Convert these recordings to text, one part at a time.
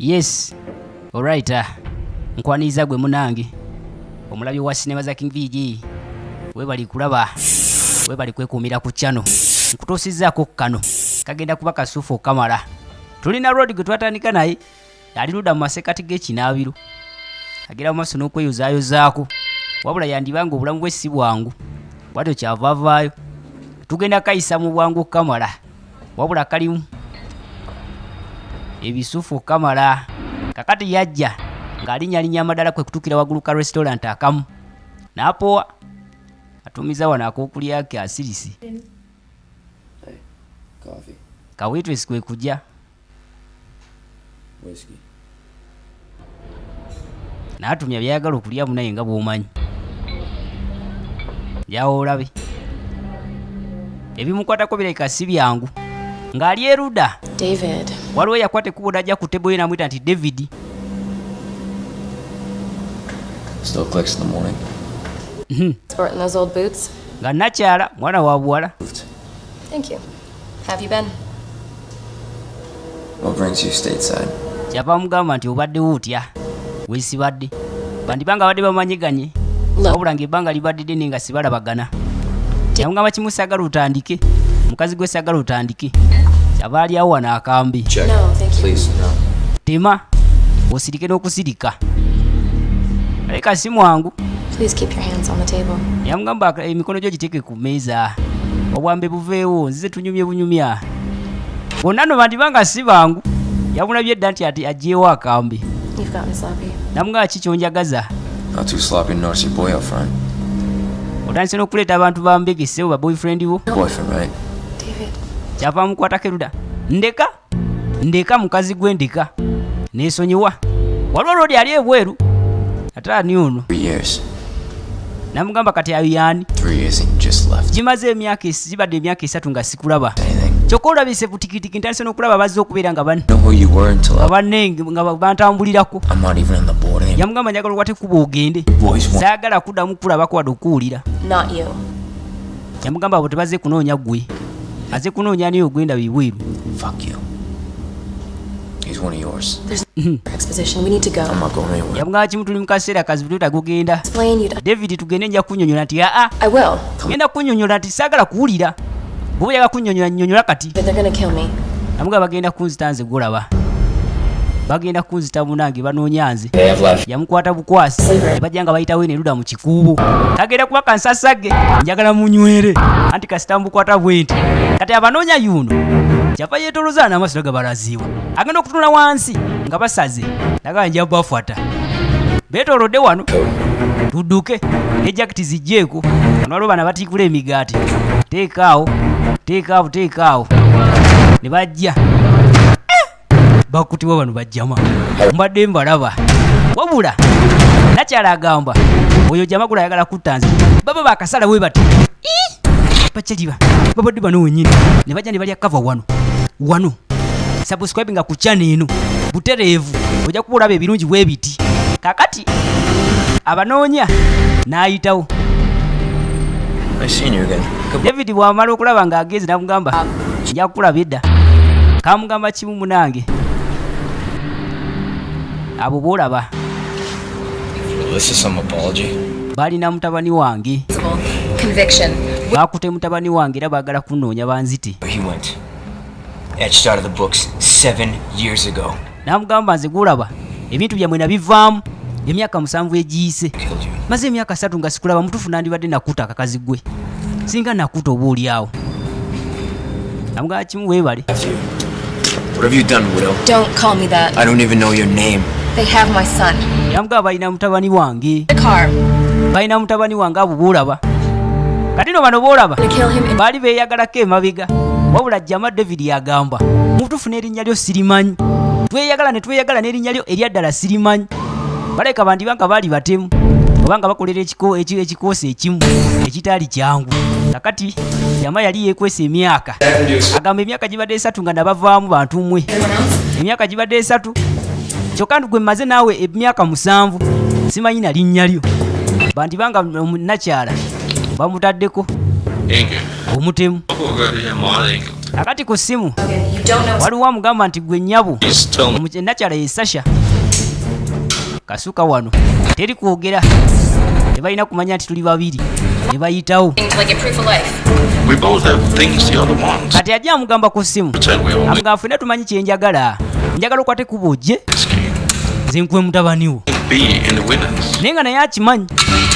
Yes. Alright. Nkwaniza gwe munange. Omulabi wa sinema za King VG. We bali kulaba. We bali kwekuumira ku channel. Nkutuusizzaako kano. Kagenda kuba kasuufu kamala. Tulina road gwe twatandika naye. Ali ludda mu masekati g'ekinaabiru. Agera mu maaso n'okweyozaayozaako. Wabula yandibanga obulamu bwe si bwangu. Bwatyo kyavaavaayo. Tugenda kayisa mu bwangu kamala. Wabula kalimu ebisufu kamala. Kakati yajja ng'alinnyalinnya amadala kwe kutuukira waggulu ka restaurant akamu. N'apowa atumiza wano ak'okulya ke asirisi. Hey, coffee. Kawaitress kwe kujja. Whiskey. N'atumya byayagala okulya munaye nga bw'omanyi. Yawo olabe. Ebimukwatako birabika si byangu. Ng'ali eruda. David. Waliwo yakwata ekkubo n'ajja ku tebo ye n'amuyita nti David. Still clicks in the morning. Sporting those old boots? Nga nakyala mwana wa buwala. Thank you. Have you been? What brings you stateside? Kyava mugamba nti obaddewo otya. Weesibadde. Bandibanga badde bamanyiganye. Wabula ng'ebbanga libadde ddene nga sibalabagana. Yamugamba kimu saagala otandike. Mukazi gwe saagala otandike. Kyava alyawo wano akambe. Check. No, thank you. Please, no. Tema. Osirike n'okusirika. Aleka si mwangu. Please keep your hands on the table. Yamugamba emikono gyo giteeke ku mmeeza. Obwambe buveewo nzize tunyumye bunyumya. Bonna no bandibanga si bangu. Yamulabye edda nti ati aggyeewo akambe. You've got me sloppy. Namugamba ki kyonjagaza. Not too sloppy to notice your boy up front. Otandise n'okuleeta abantu bambegese ba boyfriend bo. Boyfriend, right? David. Kyava mukwatako eruda. Ndeka mukazi gwe ndeka. Neesonyiwa. Waliwo lodi ali ebweru. Ate ani ono. 3 years. Namugamba kati ayo yaani. 3 years and you just left. Kimaze zibadde emyaka 3 nga sikulaba. Anything. Kyokka olabise butikitiki ntandise n'okulaba bazze okubeera nga Know who you were until bannenge nga bantambulirako. I'm not even in the boarding. Yamugamba njagala okwate kuba ogende. Boys want. Saagala kuddamu kulabako wadde okuwulira. Not you. Yamugamba abo tebazze kunoonya gwe. Azze kunoonya niyo gwenda bibweru. Fuck you. He's one of yours. There's exposition. We need to go. I'm not going anywhere. Yamugamba kimu tuli mu kaseera kazibu tutagugenda. Explain you. David tugende nja kunnyonnyola nti aa. I will. Ngenda kunnyonnyola nti saagala kuwulira. Bw'oba yaga kunnyonnyola nnyonnyola kati. But they're gonna kill me. Yamugamba bagenda kunzita nze golaba. Bagenda kunzita munange banoonya nze. They have left. Yamukwata bukwasi. Ne bajja nga bayitawo eno eruda mu kikuubo. Kagenda kuba kansasage. Njagala munywere. Anti kasita mukwata bwenti. Kati abanoonya yuno. Kyava yeetoloza n'amaaso gabalaziibwa. Agenda okutunula wansi nga basaze. Nagala nja bafuata. Beetolodde wano. Tudduke. Ne jaketi zijjeeko. Wano waliwo bana batiikula emigaati. Teekaawo. Teekaawo. Ne bajja. Bakutibwa bano bajjama. Mbadde mbalaba. Wabula. Nakyala agamba. Oyo jama gula ayagala kutta nze. Baba bakasala we bati. Bachaliba. Babadde bano wenyini. Ne bajja ne balya cover wano. Subscribe nga ku channel eno. Butereevu. Ojja kubulaba ebirungi bwe biti. Kakati abanoonya n'ayitawo. I seen you again. David bw'amala okulaba ng'ageze n'amugamba nja kukulaba edda. Kamugamba kimu munange. Abo boolaba. This is some apology. Balina mutabani wange. Conviction. Baakute mutabani wange era baagala kunnoonya banzite. He went. Etched out of the books 7 years ago. N'amugamba nze gulaba ebintu byammwe nabivaamu emyaka 7 egiyise. Killed you. Maze emyaka 3 nga sikulaba mutuufu nandibadde nakuta akakazi gwe. Singa nakuta oba oli awo. Namugamba kimu weebale. What have you done, widow? Don't call me that. I don't even know your name. They have my son. Yamugamba balina mutabani wange. The car. Balina mutabani wange abo boolaba. Kati no bano boolaba. To kill him. Baali beeyagalako emabega. Wabula jjama David yagamba. Mutuufu n'erinnya lyo sirimanyi. Tweyagala n'erinnya lyo eryaddala sirimanyi. Baleka bandibanga baali batemu. Obanga bakolera ekikoosi ekimu ekitaali kyangu. Kakati jjama yali yeekwesa emyaka. Agamba emyaka gibadde 3 nga nabavaamu bantu mmwe. Emyaka gibadde 3. Kyokka gwe mmaze naawe emyaka 7. Simanyi na linnya lyo. Bandibanga nakyala bamutaddeko. Omutemu. akati ku ssimu You don't know. waliwo amugamba nti gwe nnyabo Please tell me. nakyala ye Sasha kasuka wano teri kwogera tebalina kumanya nti tuli babiri ne bayitawo Until I get proof of life. We both have things the other wants. kati ajja amugamba ku ssimu Pretend we only amugamba ffenna tumanyi kyenjagala njagala okwate kuba ojje this game. nze nkuwe mutabaniwo Be in the winners. naye nga naye akimanyi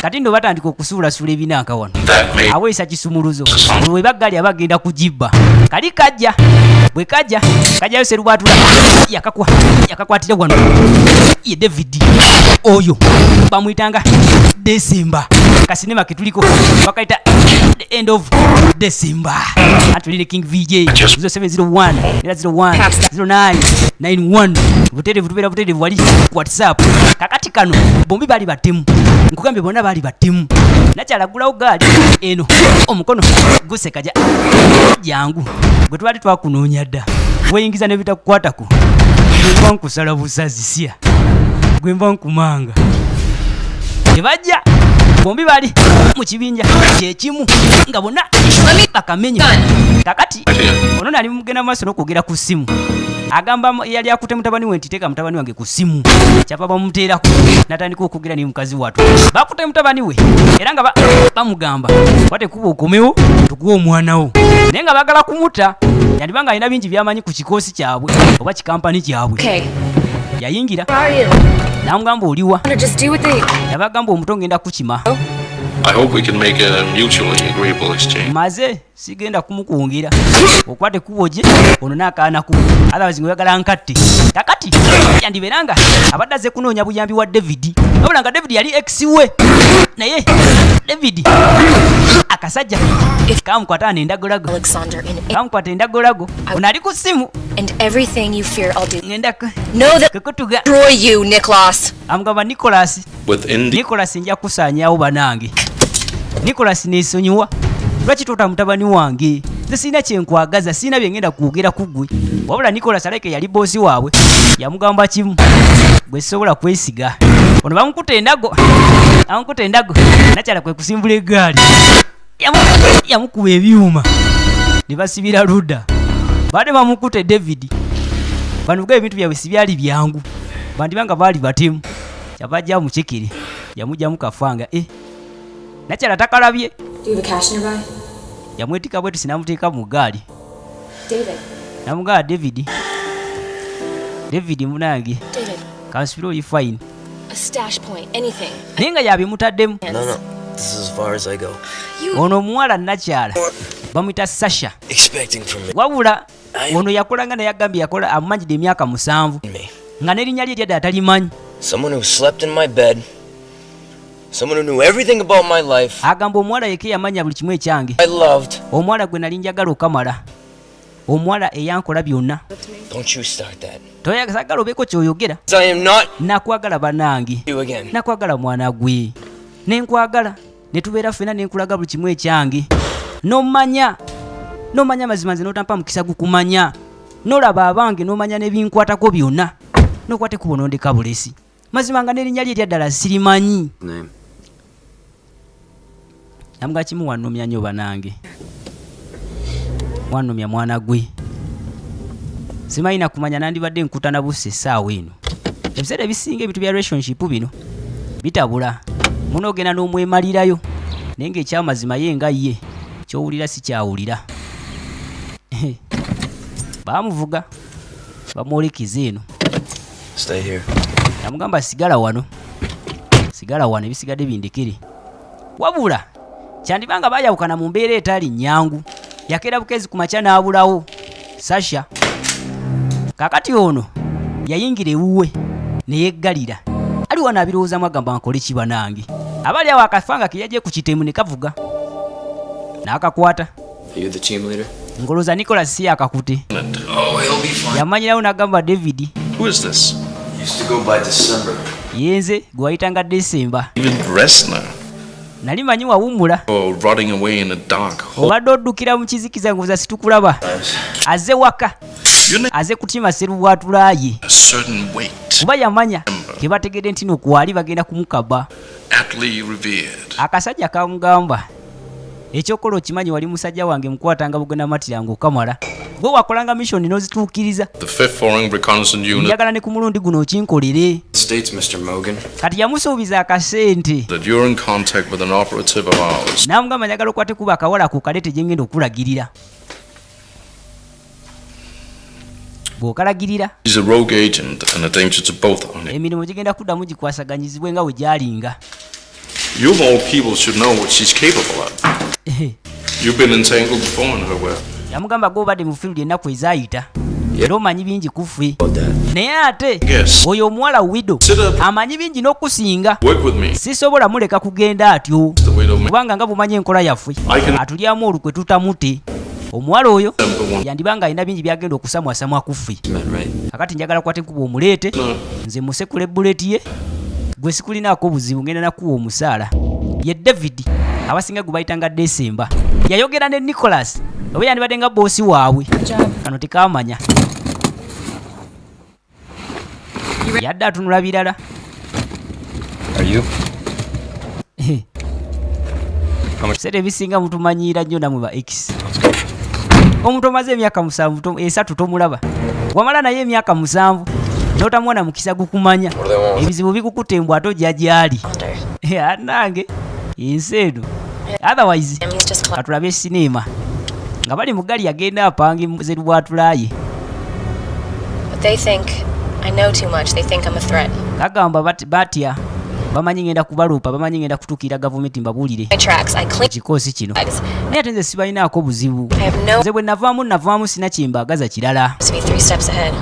kati ndo batandika okusuulasula ebinaaka wano That may aweesa kisumuluzo lwe baggali abagenda kugibba kali kajja bwe kajja kajjayo serubwatula yakakwatira wano ye David oyo bamuyitanga December kasinema ketuliko bakaita the end of December atulire King VJ 0701 era 01 09 91 buterevu tubeera buterevu wali WhatsApp kakati kano bombi bali batemu nkugambye bonna bali batemu nakyalagulawo gaali eno omukono gusekaja jangu gwe twali twakunoonya dda weyingiza ne bitakukwatako gwemba nkusala busazi sya gwemba nkumanga tebajja bombi bali mu kibinja kyekimu nga bonna bakamenya kakati ono nali mugenda maaso n'okwogera ku ssimu agamba yali akute mutabani we nti teeka mutabani wange ku ssimu kyapa bamuteerako natandika okwogera ne mukazi wattu bakute mutabani we era nga bamugamba watekuba okomewo tukuwa omwanawo naye nga baagala kumutta yandiba nga alina bingi byamanyi ku kikoosi kyabwe oba kikampani kyabwe Okay. yayingira Where are you? namugamba oliwa I'm gonna just do what they. yabagamba omuto ngenda kukima I hope we can make a mutually agreeable exchange. maze sigenda kumukungira okwate kuboje ono nakaanaku otherwise ngoyagala nkatte kakati yandiberanga abadde aze kunoonya buyambi wa David wabula nga David yali ex we naye David akasajja kamukwatana endagolago Alexander in. kamukwata endagolago ono ali ku ssimu And everything you fear, I'll do. ngenda Know that. kukutuga Destroy you, Nicholas. amugamba Nicholas Within the Nicholas nja kusaanyawo banange Nicholas neesonyiwa lwaki tota mutabani wange nze sirina kyenkwagaza sirina byengenda kwogera ku ggwe wabula Nicholas aleke yali boosi waabwe yamugamba kimu gwe sobola kwesiga ono bamukuta endago nakyala kwe kusimbula eggaali yamukuba ebyuma ne basibira ludda baade bamukute David banuga ebintu byabwe sibyali byangu bandibanga baali batemu kyabajja mukekere yamujjamu kafanga nakyala takalabye Do you have a cash nearby? yamwetika bwetu sinamuteeka mu ggaali David. namugamba David munange David. kansubira oli fine A stash point. Anything. naye nga yabimutaddemu No. This is as far as I go. ono omuwala nakyala bamwita Sasha Expecting from wabula ono yakolanga naye agambye yakola amumanyidde emyaka 7 me. nga n'erinnya lye lyadde atalimanyi Someone who slept in my bed. Someone who knew everything about my life. agamba omuwala yeke yamanya buli kimu ekyange I loved. omuwala gwe nali njagala okamala omuwala eyankola byonna Don't you start that. toyagala obeeko kyoyogera 'Cause I am not nakwagala banange you again. nakwagala mwana gwe nenkwagala netubeera ffena nenkulaga buli kimu ekyange nomanya mazima nze notampa mukisa gukumanya nolaba abange nomanya nebinkwatako byonna nokwate kubona ondeka bulesi mazima nga nerinnya lye eryaddala sirimanyi namuga kimu wannomya nnyo banange wannomya mwana gwe simanyi nakumanya nandibadde nkutana busse essaawa eno ebiseera ebisinga ebintu bya relationship bino bitabula munoogenda n'omwemalirayo naye ng'ekyamazima ye nga ye kyowulira si kyawulira baamuvuga bamwolekiza eno Stay here. namugamba sigala wano ebisigadde bindekere wabula kyandibanga baayawukana mu mbeera etaali nnyangu yakeera bukezi ku makya n'abulawo Sasha kakati ono yayingira ewuwe neyeggalira ali wano abirowoozamu agamba nkole ki banange abali awo akafanga ke yajje ku kitemu ne kavuga n'akakwata Are you the team leader? ngolooza Nicholas si yakakute Oh, he'll be fine. yamanyirawo n'agamba David Who is this? Used to go by December. yenze gwe wayitanga December Even dressed now. nali manyi wawummula Oh, rotting away in a dark hole. obadde oddukira mu kizikiza nguza situkulaba aze waka You need aze kutima serubwatulaye a certain weight. kuba yamanya tebategedde nti nokwali bagenda kumukaba Aptly revered. akasajja kamugamba ekyokola okimanyi wali musajja wange mukwatanga bugenda matiranga okamala gwe wakolanga mission n'ozituukiriza. The 5th Foreign Reconnaissance Unit Njagala ne ku mulundi guno okinkolere. States, Mr. Mogan. Kati yamusuubiza akasente. that you're in contact with an operative of ours. N'amugamba njagala okwate kuba akawala ku kalete gye ngenda okulagirira. Bw'okalagirira He's a rogue agent and a danger to both of us. emirimu gigenda kuddamu gikwasaganyizibwe nga bwe gyalinga. You of all people should know what she's capable of. You've been entangled before in her web. Yamugamba gwe obadde mu field ennaku ezaayita era omanyi bingi ku ffe. About that. Naye ate Yes. oyo omuwala widow Sit up. amanyi bingi n'okusinga. Work with me. Sisobola muleka kugenda atyo The way to make kubanga nga bumanyi enkola yaffe I can- atulyamu olukwe tutamute. Omuwala oyo Number one. yandibanga alina bingi byagenda okusamwasamwa ku ffe. Man, right? Kakati njagala kwate kuba omuleete No. nze musekule buleti ye gwe sikulinaako buzibu ngenda nakuwa omusaala. Ye David abasinga gwe bayitanga December. Yayogera ne Nicholas oba yandibadde nga boosi waabwe. Kano tekamanya. Yadde atunula birala. Are you? Sere bisinga mutumanyiira nnyo namwe ba X. Omuntu omaze emyaka 7 tomulaba. Wamala naye emyaka 7 n'otamwana mukisa gukumanya. Ebizibu bikukutembwa ato gyali. Nange enseeno. Otherwise Emmy's just katulabe sinema nga bali mu gali yagenda apange zeru bwatulaye. But they think I know too much. They think I'm a threat. Kagamba batya bamanyi ngenda kubalupa bamanyi ngenda kutuukira gavumenti mbabuulire My tracks. I clean ekikoosi kino. flags. Naye ate nze sibalinaako buzibu. I have no Nze bwe navaamu sina kyembagaza kirala. to be 3 steps ahead.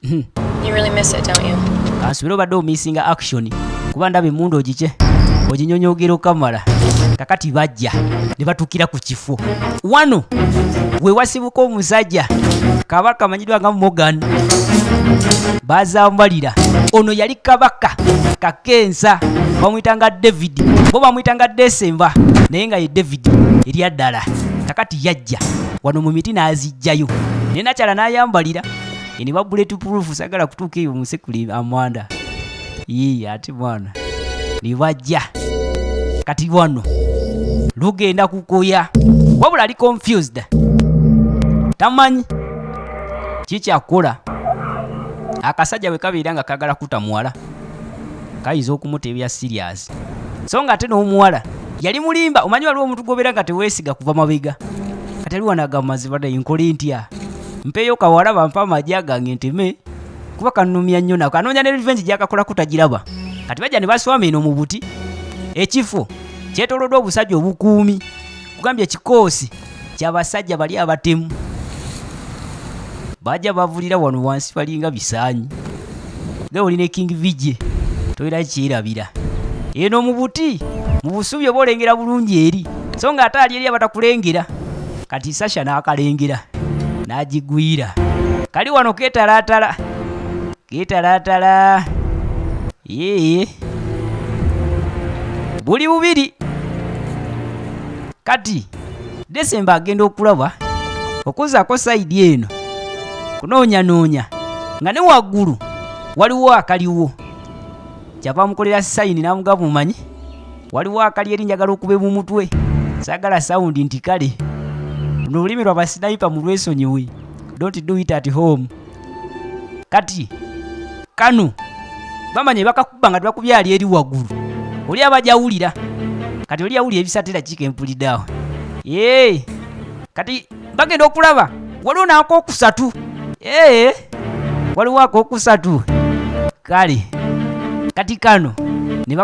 You really miss it, don't you? Kansubire obadde omisinga action kuba ndaba emmundu ogike oginyonyogera okamala. Kakati bajja ne batuukira ku kifo wano we wasibuka omusajja kabaka amanyiddwa nga Morgan bazambalira. Ono yali kabaka kakensa bamuyitanga David bo bamuyitanga December naye nga ye David erya ddala. Kakati yajja wano mu miti n'azijjayo ne nakyala n'ayambalira eni ba bulletproof sagala kutuuka eyo musekuli amwanda ate mwana ne bajja kati wano lugenda kukoya wabula ali confused tamanyi kikyakola. Akasajja bwe kabeera nga kagala kutamuwala kayinza okumuta ebya serious so nga ate n'omuwala yali mulimba. Omanyi waliwo omuntu gobeera nga teweesiga kuva mabega kati ali wanaga mazibada enkole ntya mpeeyo kawala bampa amagye agange nteme kuba kanumya nnyo nako anoonya ne revenge gyakakola kutagiraba. Kati bajja ne baswama eno mu buti ekifo kyetooloddwa obusajja obukuumi kugambye ekikoosi ky'abasajja bali abatemu bajja bavulira wano wansi balinga bisaanyi nga olina King Vijay toyira kyerabira eno mu buti mu busubi oba olengera bulungi eri so nga ate ali eri abatakulengera. Kati Sasha n'akalengera n'agigwira kali wano keetalaatala yee buli bubiri. Kati December agenda okulaba okuzaako sayidi eno kunoonyanoonya nga ne waggulu waliwo akaliwo kyava mukolera sayini n'amugamba mumanyi waliwo akali eri njagala okube mu mutwe saagala sawundi nti kale luno olulimi lwa basinayipa mu lwesonyiwe don't do it at home. Kati kano bamanye bakakuba nga tebakubya ali eri waggulu oli abajawulira kati oli awulira ebisatera kikempulidaawo kati bagenda okulaba waliwo n'akookusatu waliwo akookusatu kale kati kano ne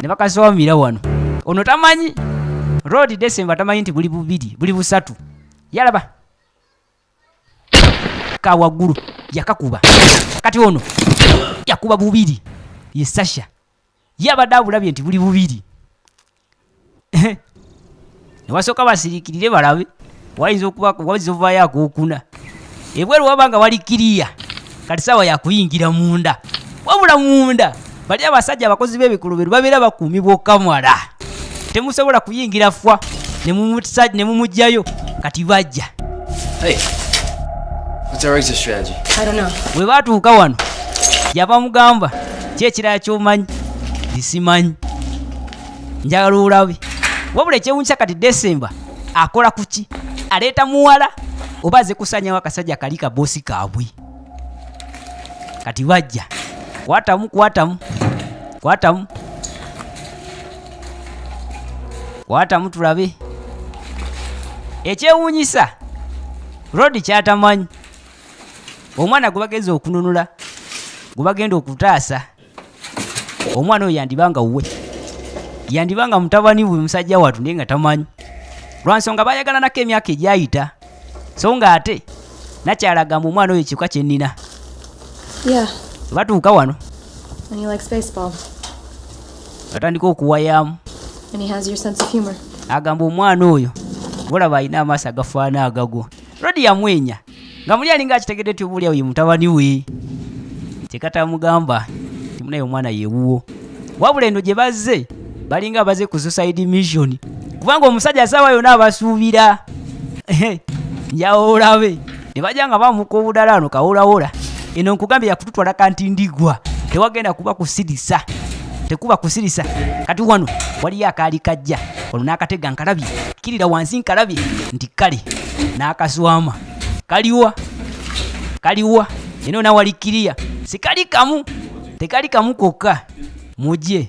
bakaswamira wano. Ono tamanyi road December tamanyi nti buli bubiri buli busatu yalaba kawaggulu yakakuba kati ono yakuba bubiri ye Sasha yabadde abulabye nti buli bubiri ne wasooka basirikirire balabe wayinza ovaayo akookuna ebweru wabanga wali kiriya kati sawa yakuyingira munda wabula munda bali abasajja abakozi b'ebikolobero babeera bakuumibwa okamwala temusobola kuyingira fwa ne mumugjayo kati bajja. Hey, what's our exit strategy? I don't know. Bwe baatuuka wano yava mugamba kyekirala ky'omanyi simanyi njagala olabe wabula ekyewunyisa kati December akola kuki aleeta muwala oba aze kusanyawo akasajja kali ka bosi kaabwe kati bajja kwatamu tulabe ekyewuunyisa Rodi kyatamanyi omwana gwe bagenza okununula gwe bagenda okutaasa omwana oyo yandibanga mutabani we musajja watu naye nga tamanyi lwansonga bayagalako emyaka egyayita so nga ate nakyalagamba omwana oyo kika kyennina batuuka wano atandika okuwayamu agamba omwana oyo olaba alina amaaso agafaana agago Rodi yamwenya nga muli alinga akitegedde ti obuulyawo ye mutabani we kyekatamugamba timunaye omwana yewuwo wabula eno gye bazze balinga abaze ku suicide mission kubanga omusajja asaba yonna abasuubira njawo olabe ne bajja nga bamuka obudala ano kawolawola eno nkugambye yakututwala kanti ndigwa tewagenda kuba kusirisa tekuba kusirisa kati wano waliyo akaali kajja olwo n'akatega nkalabye kirira wansi nkalabye nti kale n'akaswama kaliwa eno nawalikiriya sikali kamu tekali kamu kokka muje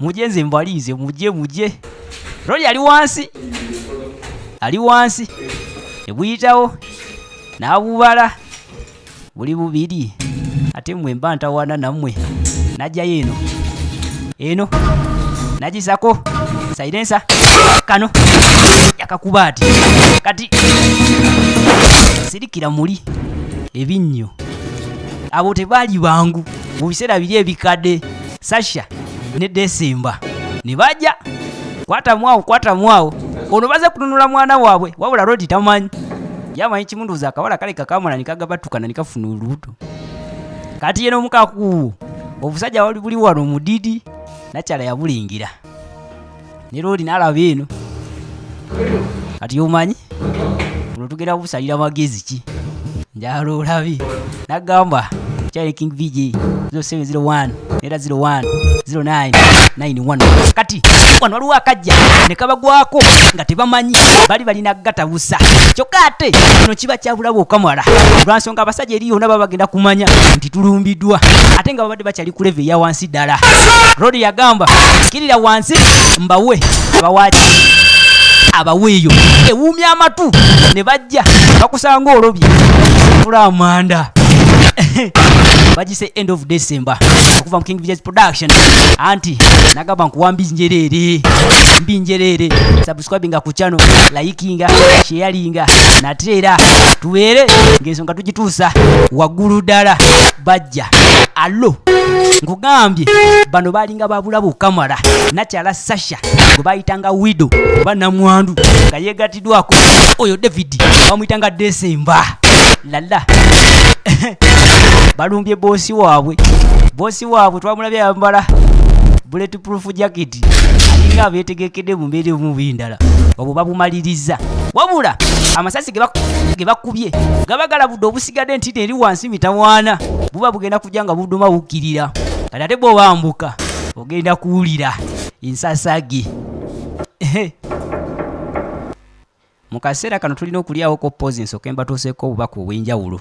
nze mbaliize muje Rodi ali wansi ebuyitawo n'abubala buli bubiri ate mmwe mba ntawaana nammwe najjayo eno nagisako silensa kano yakakuba ati kati sirikira muli ebinnyo abo tebaali bangu mu biseera biri ebikadde Sasha ne Desemba ne bajja kwatamwawo ono baze kununula mwana waabwe wabula Rodi tamanyi yamanyi kimunduuza akawala kale kakamala nikagabatukana nikafuna olubuto kati yeno mukakuwo obusajja wali buli wano mudidi nakyala yabulingira ne Rodi n'alaba eno kati omanyi ono tugenda busalira magezi ki njalo olabi nagamba Charlie King VJ 0701 era 01 09 91 kati wano waliwo akajja ne kabagwako nga tebamanyi bali balina gatabusa kyokka ate kino kiba kyabulabo okamala lwansonga abasajja eri yonna baba bagenda kumanya nti tulumbiddwa ate nga babadde bakyali ku level ya wansi ddala Rodi yagamba kirira wansi mbawe abaweeyo ewuumya amatu ne bajja bakusanga olobye okufula amanda bagise end of December okuva mu King VJ's production anti nagamba nkuwa mbinjerere subscribinga ku channel likinga sharinga na trailer tuwere ngensonga tugituusa waggulu ddala bajja allo nkugambye bano balinga babulabo kamera nakyala Sasha gwe bayitanga widow oba namwandu nga yegatiddwako oyo David bamuyitanga December lala balumbye bosi waabwe twamulabye yambala bulletproof jacket alinga abeetegekedde mu mbeera omubindala obwo babumaliriza wabula amasasi ge bakubye gabagala budde obusigadde ntiti eri wansi mitawaana buba bugenda kujja nga buduma bukkirira kati ate bw'obambuka ogenda kuwulira ensasage mu kaseera kano tulina okulyawoko poozi nsooke mbatuuseeko obubaka obw'enjawulo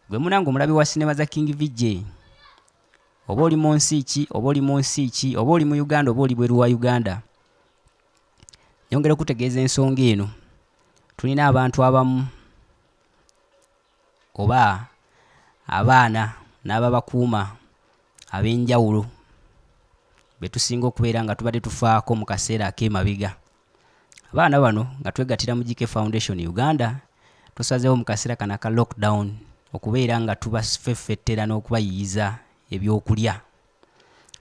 gwe munange omulabi wa sinema za King VJ oba oli mu nsi ki oba oli mu Uganda oba oli bweru wa Uganda nyongera okutegeeza ensonga eno tulina abantu abamu oba abaana n'ababakuuma ab'enjawulo be tusinga okubeera nga tubadde tufaako mu kaseera ak'emabega abaana bano nga twegattira mu GK Foundation Uganda tusazeewo mu kaseera kano aka lockdown okubeera nga tubafeffettera n'okubayiyiza ebyokulya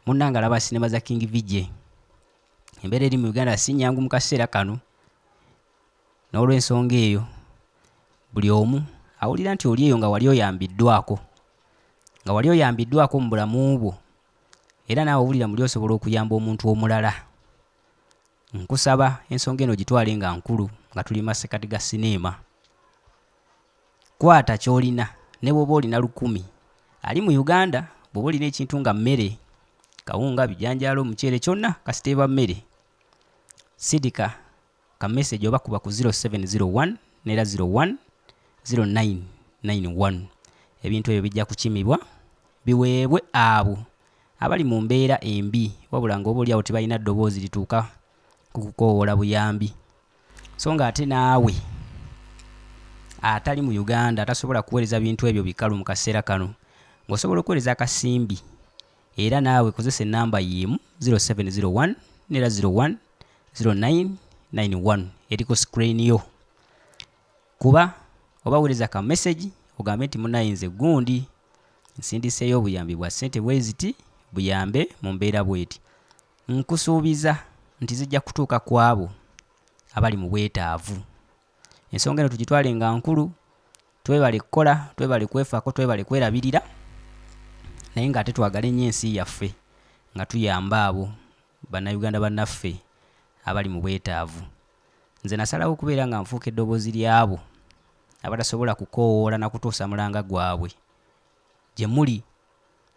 munnanga laba sinema za King VJ embeera eri mu Uganda si nnyangu mu kaseera kano n'olw'ensonga eyo buli omu awulira nti oli eyo nga wali oyambiddwako mu bulamu bwo era naawe owulira muli osobola okuyamba omuntu omulala nkusaba ensonga eno gitwale nga nkulu nga tuli masekati ga sinema kwata kyolina ne bw'oba olina 10 ali mu Uganda bw'oba olina ekintu nga mmere kawunga bijanjaalo omuceere kyonna kasiteeba mmere sidika aka message oba kuba ku 0701 nera 01 0991. Ebintu ebyo bijja kukimibwa biweebwe abo abali mu mbeera embi wabula nga oba oli awo tebalina ddoboozi lituuka kukukoowola buyambi. So nga ate naawe atali mu Uganda atasobola kuweereza bintu ebyo bikalu mu kaseera kano, ng'osobola okuweereza akasimbi era naawe kozesa ennamba yimu 0701 nera 01 0991 eri ku screen yo. Kuba oba weereza ka message ogambe nti munayinze gundi nsindiseeyo obuyambi bwa ssente bweziti buyambe mu mbeera bweti. Nkusuubiza nti zijja kutuuka ku abo abali mu bwetaavu. Ensonga eno tugitwale nga nkulu, twebale kukola, twebale kwefaako, twebale kwerabirira, naye ng'ate twagale nnyo ensi yaffe nga tuyamba abo bannayuganda bannaffe abali mu bwetaavu. Nze nasalawo okubeera nga nfuuka eddoboozi lyabo abatasobola kukoowoola na kutuusa mulanga gwabwe. Gye muli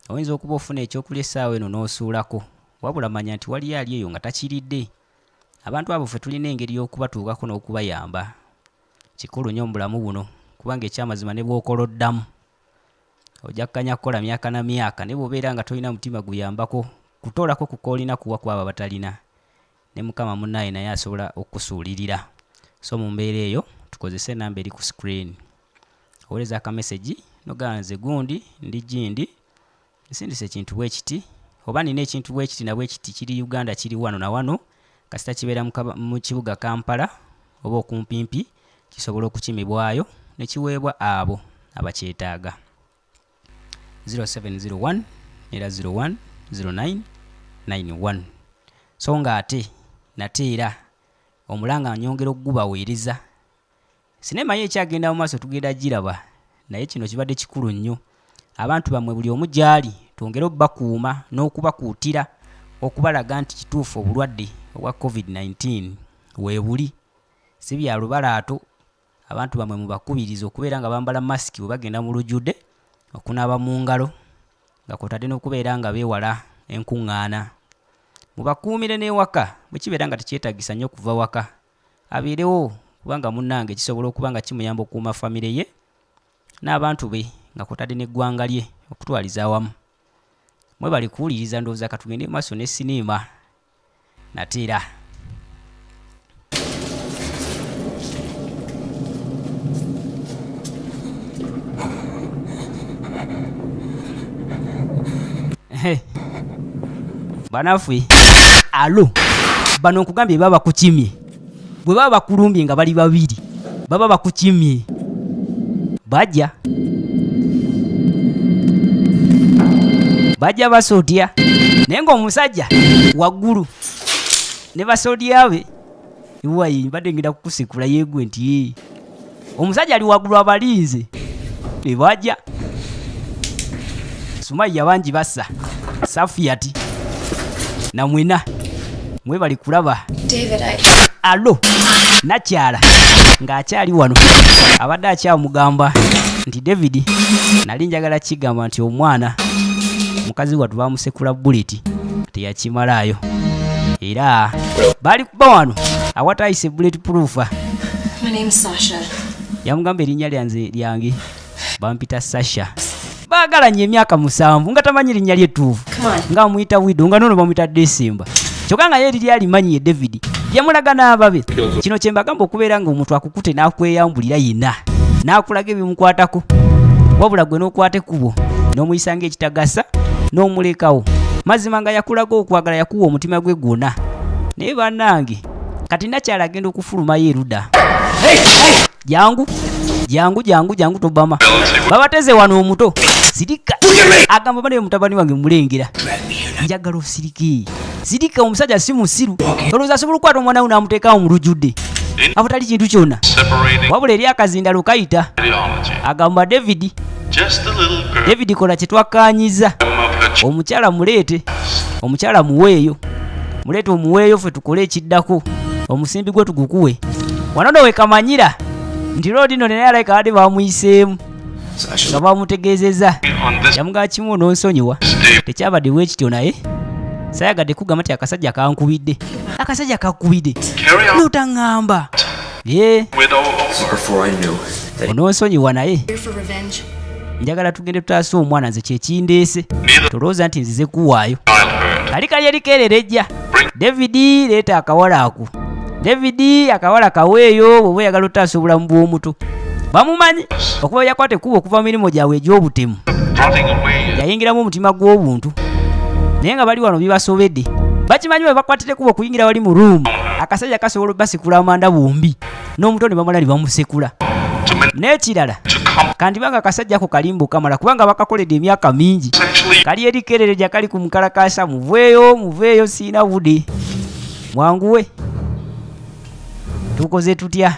oyinza okuba ofuna ekyokulya essaawa eno n'osuulako, wabula manya nti waliyo ali eyo nga takiridde. Abantu abo ffe tulina engeri y'okubatuukako n'okubayamba. Kikulu nnyo mu bulamu buno kubanga ekyamazima ne bw'okoloddamu ojja kukanya kukola myaka na myaka ne bw'obeera nga tolina mutima guyambako kutoolako ku koolina kuwa kwabo batalina, ne Mukama munnaye naye asobola okusuulirira. So mu mbeera eyo tukozese ennamba eri ku screen. Oweereza aka message nogamba nze gundi ndi gindi nsindise ekintu bwe kiti oba nina ekintu bwe kiti na bwe kiti kiri Uganda kiri wano na wano kasita kibeera mu kibuga Kampala oba okumpimpi kisobola okukimibwayo ne kiweebwa abo abakyetaaga. 0701 era 01 0991. So nga ate nateera omulanga nyongera okugubaweereza. Sinema ye ekyagenda mu maaso tugenda giraba, naye kino kibadde kikulu nnyo. Abantu bamwe buli omu gyali twongere okubakuuma n'okubakuutira okubalaga nti kituufu obulwadde obwa COVID-19 weebuli. Si bya lubalaato. Abantu bamwe mubakubiriza okubeera nga bambala masiki bwe bagenda mu lujjudde, okunaaba mu ngalo nga kwotadde n'okubeera nga beewala enkuŋŋaana. Mubakuumire n'ewaka bwe kibeera nga tekyetaagisa nnyo okuva waka abeerewo, kubanga munnange kisobola okuba nga kimuyamba okukuuma famire ye n'abantu be nga kwotadde n'eggwanga lye okutwaliza awamu. Mwe bali kuwuliriza ndowooza ka tugende maaso ne sinema nateera. Banaffe alo bano nkugambye baba bakukimye, bwe baba bakulumbye nga bali babiri baba bakukimye bajja basootya naye ng'omusajja waggulu ne basootya be iwayi mbadde ngenda kukusikula yeegwe nti omusajja ali waggulu abalinze be bajja. Sumaiya bangi bassa Safiyati na mwena mwe bali kulaba David, alo nakyala ng'akyali wano abadde akyamugamba nti David nali njagala kigamba nti omwana mukazi wattu bamusekula buleti teyakimalaayo era bali kuba wano awatayise bullet proof. my name's Sasha. Yamugamba erinnya lyange bampita Sasha. Baagalanye emyaka 7 nga tamanyi linnya ly'ettuufu nga amuyita Wido nga nono bamuyita December. Kyokka nga ye liri alimanyi David yamulaga n'ababe. Kino kye mbagamba okubeera nga omuntu akukute n'akweyambulira yenna n'akulaga ebimukwatako, wabula gwe n'okwate kubo n'omuyisa ng'ekitagasa n'omulekawo. Mazima nga yakulaga okwagala yakuwa omutima gwe gwonna. Naye bannange kati nakyala agenda okufulumayo eruda. Jangu tobama babateze wano omuto sirika agamba bane mutabani wange mulengera njagala osirike sirika omusajja si musiru olowooza asobola okukwata omwana we n'amuteekawo mu lujjudde abutali kintu kyonna wabula eri akazinda lukayita agamba David kola kye twakkaanyiza omukyala muleete omukyala muweeyo muleete omuweeyo ffe tukole ekiddako omusimbi gwe tugukuwe wanono wekamanyira nti loodi no naye alayika badde bamuyiseemu nga bamutegeezezza yamugamba kimu n'onsonyiwa tekyabadde bwe kityo naye sayagadde kugamba nti akasajja kankubidde. Akasajja kakubidde. Carry on Notangamba. Ye. with all. Before I knew that Onoonsonyiwa naye. Here for revenge. Njagala tugende tutaasa omwana nze kyekindeese. Tolowooza nti nzize kuwaayo. Childhood. Kali kali erikeererejja. David leeta akawala ako. David akawala kaweeyo bw'oba oyagala otaasa obulamu bw'omuto. Bamumanyi okuba yakwata ekkubo okuva mu mirimu gyabwe egy'obutemu. Running away. Yayingiramu omutima gw'obuntu. Naye nga bali wano bibasobedde. Bakimanyi bwe bakwatira ekkubo okuyingira wali mu ruumu. Akasajja kasobola basekula amanda bombi. N'omuto ne bamala ne bamusekula. N'ekirala kandi banga akasajja ako kalimba kamala kubanga bakakoledde emyaka mingi. Kali erikeererejja kali ku mukalakasa muveeyo siina budde. Mwanguwe. Tukoze tutya?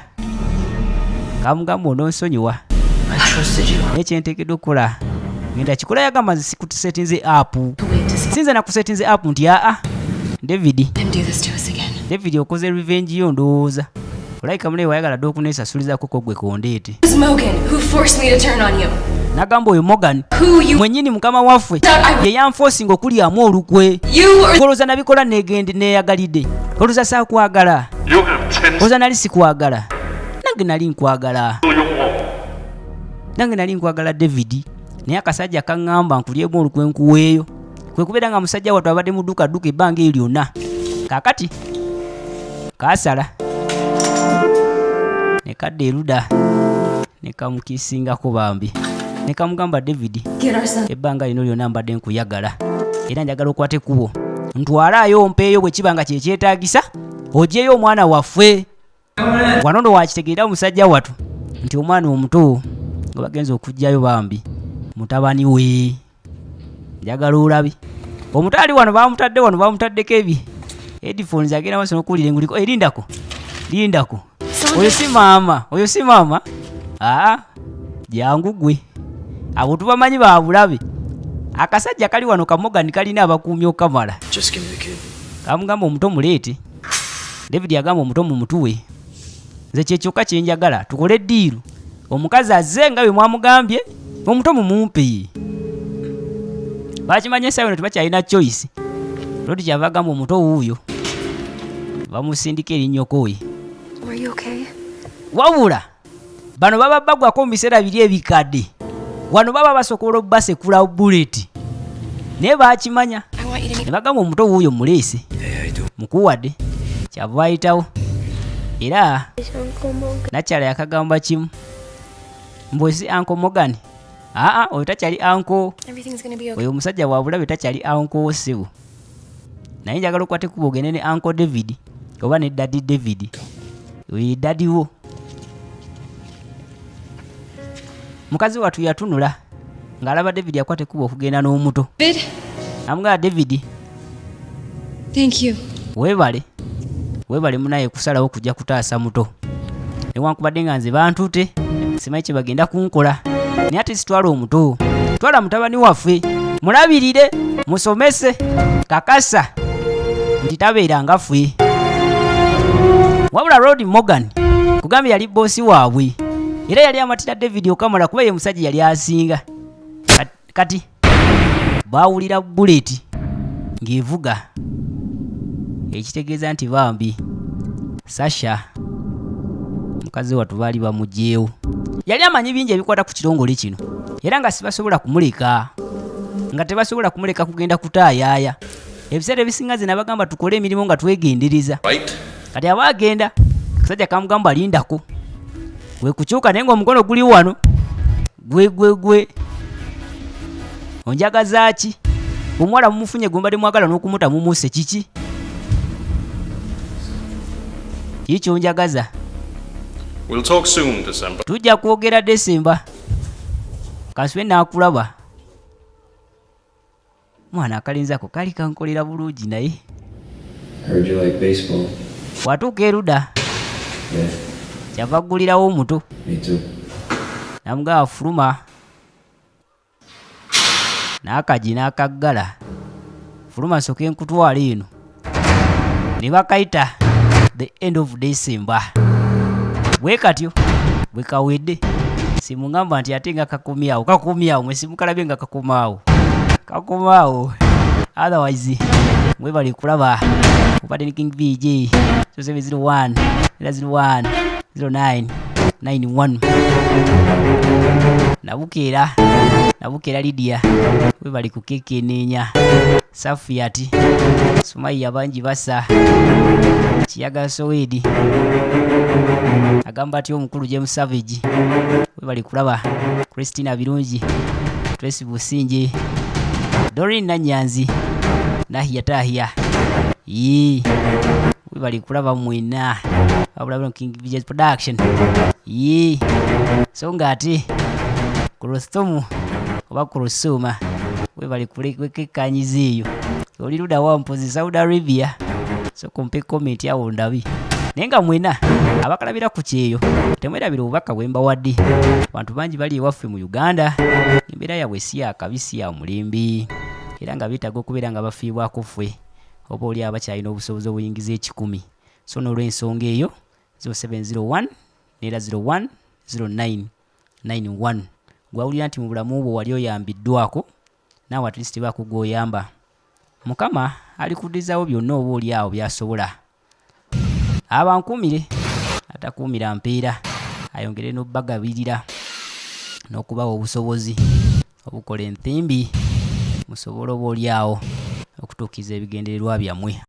Kamugamba onoonsonyiwa. I trusted you. Ekyenteekeddwa okukola ngenda kikola yagamba sikusetinze app. Sinze nakusetinze app nti David. Him do this to us again. David okoze revenge yo ndowooza. Olayika mule wayagala dde okuneesasulizaako ko gwe kondeete. It was Morgan who forced me to turn on you. Nagamba oyo Morgan Who you mwennyini mukama waffe ye yanfoosinga okulyamu olukwe. are. Olowooza nabikola neeyagalidde. Olowooza saakwagala. You have 10 Olowooza nali sikwagala. Nange nali nkwagala. to your wall. Nange nali nkwagala David. Naye akasajja kaŋŋamba nkulyemu olukwe nkuweeyo. Kwe kubeera nga musajja wattu abadde mu dduka ebbanga eryo lyonna. Kaakati kaasala. Ne kadda eruda. Ne kamukiisingako bambi. Ne kamugamba David. Get our son. Ebbanga lino lyonna mbadde nkuyagala. Era njagala okwata ekkubo. Ntwalaayo ompeeyo bwe kiba nga kyekyetaagisa. Ogyeyo omwana waffe. Wano ndo wakitegeera musajja wattu nti omwana omuto nga bagenza okugjayo bambi mutabani we. Njagala olabi. Omutali wano bamutaddeko headphones agenda maaso n'okuwulira enguliko. Lindako. Oyo si maama. Jangu gwe. Abo tubamanyi babulabe. Akasajja kali wano Morgan kalina abakuumya okamala. Just give me the kid. Kamugamba omuto muleete. David yagamba omuto mu mutuwe. Nze kyekyokka kyenjagala tukole eddiiru. Omukazi azze nga bwe mwamugambye omuto mumumpe. Bakimanya essaawa eno tebakyalina choice. Lodi kyava agamba omuto wuuyo bamusindika erinnyoko we. Are you okay? Wabula bano baba baggwako mu biseera biri ebikadde. Wano baba basokola obbasekula buleti. Naye bakimanya I want you to meet. ne bagamba omuto wuuyo muleese. Yeah, I do. Mukuwadde kyava ayitawo. Era Uncle Morgan. nakyala yakagamba kimu. Mbwe si Uncle Morgan. Oyo takyali uncle. Everything's gonna be okay. Oyo omusajja wabulabe takyali uncle ssebo. Naye njagala okwate ekkubo ogende ne Uncle David oba ne Daddy David. Oyo daddy wo. Mukazi wattu yatunula ng'alaba David akwata ekkubo okugenda n'omuto. David, Amugamba David, thank you. weebale munaye kusalawo kujja kutaasa muto. Newankubadde nga nze bantute simanyi kye bagenda kunkola. Naye ate sitwala omuto. Twala mutabani waffe. Mulabirire, musomese, kakasa. Nti tabeeranga ffe. Wabula Rod Morgan kugambye yali boosi waabwe. Era yali amatira David okamala kuba ye musajja yali asinga. Kati baawulira buleti ng'evuga. Ekitegeeza nti bambi Sasha mukazi wattu baali bamugyeewo. Yali amanyi bingi ebikwata ku kitongole kino era nga sibasobola kumuleka. Nga tebasobola kumuleka kugenda kutaayaaya. Ebiseera ebisinga ze nabagamba tukole emirimu nga twegendereza. Right? Kati aba agenda akasajja kamugamba lindako. Gwe kukyuka naye ng'omukono guli wano. Gwe. Onjagaza ki? Omuwala mumufunye gwe mbadde mwagala n'okumuta mumuuse kiki? Kiki onjagaza? We'll talk soon, December. Tujja kwogera Desemba. Kaswe naakulaba. Mwana akalinzi ako kali kankolera bulungi naye. Heard you like baseball. Watuuka eruda. Yeah, Kyava aggulirawo omuto. me too. Namugamba fuluma. N'akaji n'akaggala. Fuluma soke nkutwala eno. Ne bakayita the end of December. Bwe katyo bwe kawedde. Simungamba nti ate nga kakomyawo mwe simukalabye nga kakomaawo. otherwise mwe bali kulaba upate ni King VG 0701 01 09 91 Nabukera Lydia we bali kukekenenya Safiati Sumaiya banji basa Kiyaga Sowedi agamba ati omukulu James Savage we bali kulaba Christina Birungi Tracy Businje Doreen Nanyanzi Nahia Tahia we bali kulaba mwina abulabula King VJ production so ngati Kurustomu oba Kurusuma we bali kulekanyiziyo oli luda wa mpozi Saudi Arabia so kumpe comment yawo ndabi nenga mwina abakalabira ku kyeyo temwerabira obubaka bwemba wadde abantu bangi bali ewaffe mu Uganda embeera yabwe si yakabisi ya mulimbi era nga bitaga okubeera nga bafiibwako ffe oba oli abakyalina obusobozi obuyingiza 10 so n'olw'ensonga eyo 0701 nera 01 09 91 gwawulira nti mu bulamu bwo wali oyambiddwako naawe at least bakugoyamba Mukama alikuddizawo byonna oba oli awo byasobola abankumire atakuumira mpeera ayongere n'obbagabirira n'okubawa obusobozi obukola enthimbi musobole oba oli awo okutuukiza ebigendererwa byammwe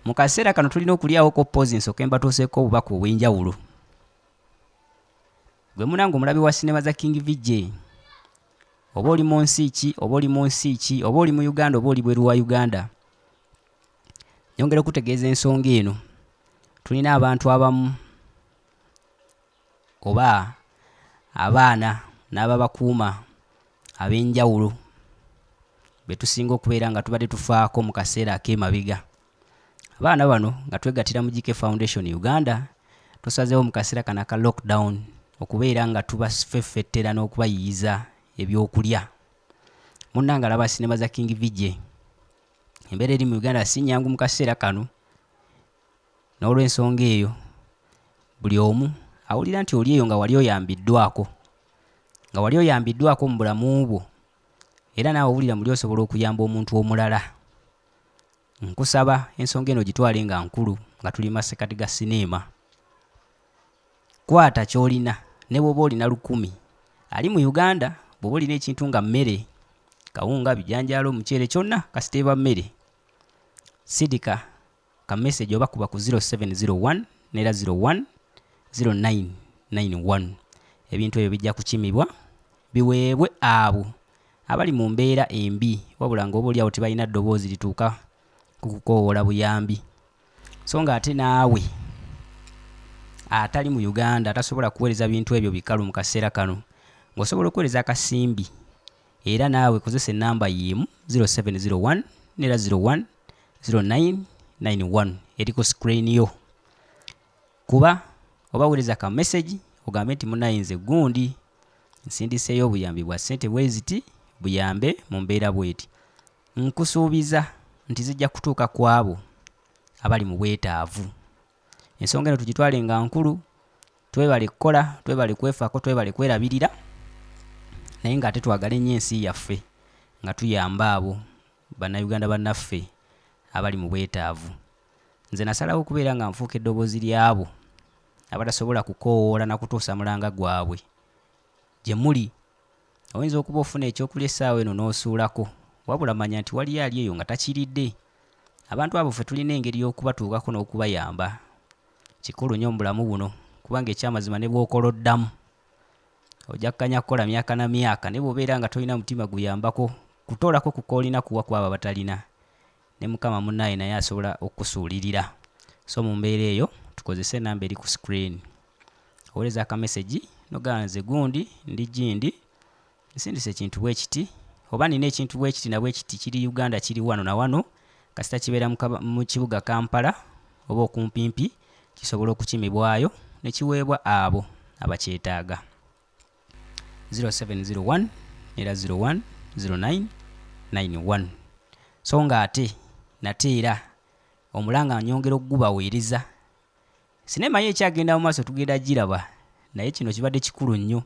mu kaseera kano tulina okulyawo ko pause nsooke mbatuuseeko obubaka obw'enjawulo. Gwe munange omulabi wa sinema za King VJ, oba oli mu nsi ki, oba oli mu nsi ki, oba oli mu Uganda, oba oli bweru wa Uganda, nyongera okutegeeza ensonga eno. Tulina abantu abamu oba abaana n'ababakuuma ab'enjawulo be tusinga okubeera nga tubadde tufaako mu kaseera ak'emabega. Abaana bano nga twegattira mu GK Foundation Uganda, tusazeewo mu kaseera kano aka lockdown okubeera nga tubafeffettera n'okubayiyiza ebyokulya. Munnanga alaba sinema za King VJ, embeera eri mu Uganda si nnyangu mu kaseera kano. N'olw'ensonga eyo buli omu awulira nti oli eyo nga wali oyambiddwako, nga wali oyambiddwako mu bulamu bwo, era naawe owulira muli osobola okuyamba omuntu omulala. Nkusaba ensonga eno gitwale nga nkulu nga tuli masekati ga sinema. Kwata ky'olina, ne bw'oba olina 10 ali mu Uganda, bw'oba olina ekintu nga mmere, kawunga, bijanjaalo, omuceere, kyonna kasiteeba mmere, sidika ka message oba kuba ku 0701 nera 01 0991. Ebintu ebyo bijja kukimibwa biweebwe abo abali mu mbeera embi, wabula ng'oba oli awo tebalina ddoboozi lituuka kukukoowola buyambi. So nga ate naawe atali mu Uganda atasobola kuweereza bintu ebyo bikalu mu kaseera kano, ng'osobola okuweereza akasimbi, era naawe kozesa ennamba y'emu 0701 nera 01 0991 eri ku screen yo. Kuba oba weereza ka message ogambe nti munaye nze gundi nsindiseeyo obuyambi bwa ssente bweziti buyambe mu mbeera bweti. Nkusuubiza nti zijja kutuuka ku abo abali mu bwetaavu. Ensonga eno tugitwale nga nkulu, twebale kukola, twebale kwefaako, twebale kwerabirira, naye ng'ate twagale nnyo ensi yaffe nga tuyamba abo bannayuganda bannaffe abali mu bwetaavu. Nze nasalawo okubeera nga nfuuka eddoboozi lyabo abatasobola kukoowoola na kutuusa mulanga gwabwe. Gye muli oyinza okuba ofuna ekyokulya essaawa eno n'osuulako, wabula manya nti waliyo ali eyo nga takiridde. Abantu abo ffe tulina engeri y'okubatuukako n'okubayamba. Kikulu nnyo mu bulamu buno, kubanga ekyamazima ne bw'okoloddamu ojja kkanya kukola myaka na myaka, ne bw'obeera nga tolina mutima guyambako kutoolako ku koolina kuwa kwabo abatalina, ne Mukama munnaye naye asobola okukusuulirira. So mu mbeera eyo tukozese ennamba eri ku screen. Oweereza aka message nogamba nze gundi ndi Gindi nsindise ekintu bwe kiti, oba nina ekintu bwe kiti na bwe kiti kiri Uganda, kiri wano na wano, kasita kibeera mu kibuga Kampala oba okumpimpi, kisobola okukimibwayo ne kiweebwa abo abakyetaaga. 0701 era 01 0991. So nga ate nateera omulanga nyongera okugubaweereza. Sinema ye ekyagenda mu maaso tugenda giraba, naye kino kibadde kikulu nnyo.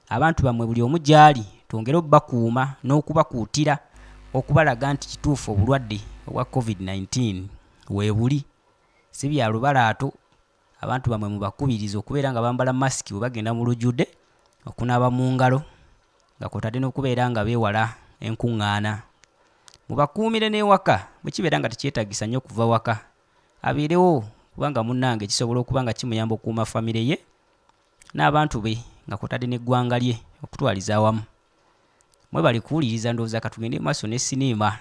Abantu bammwe buli omu gyali twongere okubakuuma n'okubakuutira okubalaga nti kituufu obulwadde obwa COVID-19 weebuli, si bya lubalaato. Abantu bammwe mubakubiriza okubeera nga bambala masiki bwe bagenda mu lujjudde, okunaaba mu ngalo, nga kwotadde n'okubeera nga beewala enkuŋŋaana. Mubakuumire n'ewaka bwe kibeera nga tekyetaagisa nnyo okuva waka, abeerewo, kubanga munnange kisobola okuba nga kimuyamba okukuuma famire ye n'abantu be, nga kwotadde n'eggwanga lye okutwaliza awamu. Mwe bali kuwuliriza ndowooza katugende maaso ne sinema